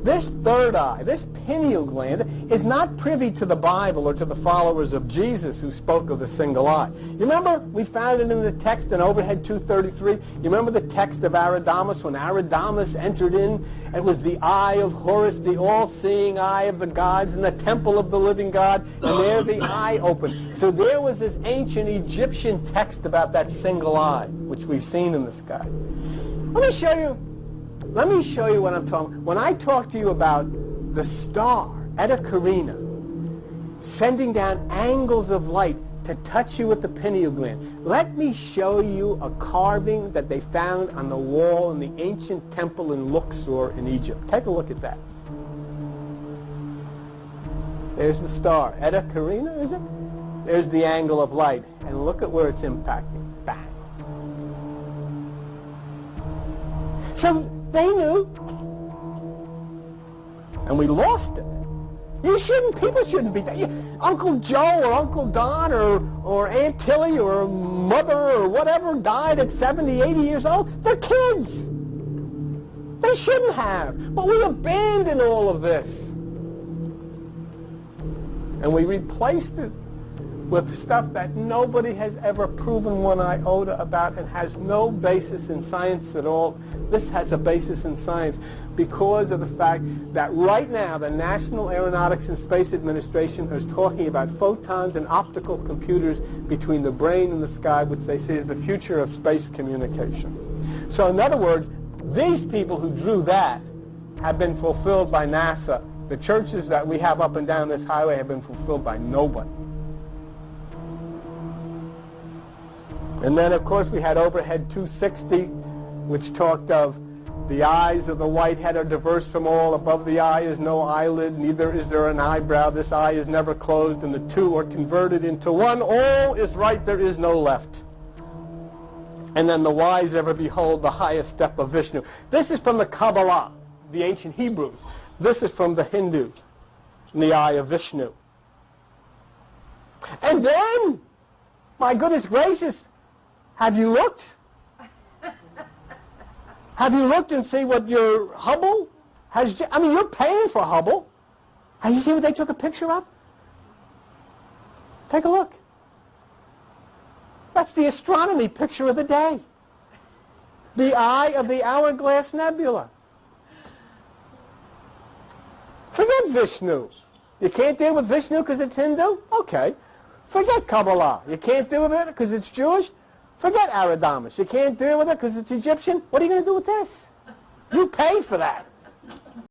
This third eye, this pineal gland, is not privy to the Bible or to the followers of Jesus who spoke of the single eye. You remember we found it in the text in Overhead 233? You remember the text of Aradamus when Aradamus entered in? It was the eye of Horus, the all-seeing eye of the gods in the temple of the living God, and there the eye opened. So there was this ancient Egyptian text about that single eye, which we've seen in the sky. Let me show you what I'm talking. When I talk to you about the star, Eta Carina, sending down angles of light to touch you with the pineal gland, let me show you a carving that they found on the wall in the ancient temple in Luxor in Egypt. Take a look at that. There's the star. Eta Carina, is it? There's the angle of light. And look at where it's impacting. Bang. So they knew, and we lost it. People shouldn't be, Uncle Joe or Uncle Don or Aunt Tilly or mother or whatever died at 70, 80 years old. They're kids. They shouldn't have. But we abandoned all of this. And we replaced it with stuff that nobody has ever proven one iota about and has no basis in science at all. This has a basis in science because of the fact that right now the National Aeronautics and Space Administration is talking about photons and optical computers between the brain and the sky, which they say is the future of space communication. So in other words, these people who drew that have been fulfilled by NASA. The churches that we have up and down this highway have been fulfilled by nobody. And then, of course, we had Overhead 260, which talked of the eyes of the whitehead are diverse from all. Above the eye is no eyelid, neither is there an eyebrow. This eye is never closed, and the two are converted into one. All is right, there is no left. And then the wise ever behold the highest step of Vishnu. This is from the Kabbalah, the ancient Hebrews. This is from the Hindus, in the eye of Vishnu. And then, my goodness gracious, have you looked? Have you looked and see what your Hubble has? I mean, you're paying for Hubble. Have you seen what they took a picture of? Take a look. That's the astronomy picture of the day. The eye of the Hourglass Nebula. Forget Vishnu. You can't deal with Vishnu because it's Hindu? Okay. Forget Kabbalah. You can't deal with it because it's Jewish? Forget Aradamus. You can't deal with it because it's Egyptian? What are you going to do with this? You paid for that.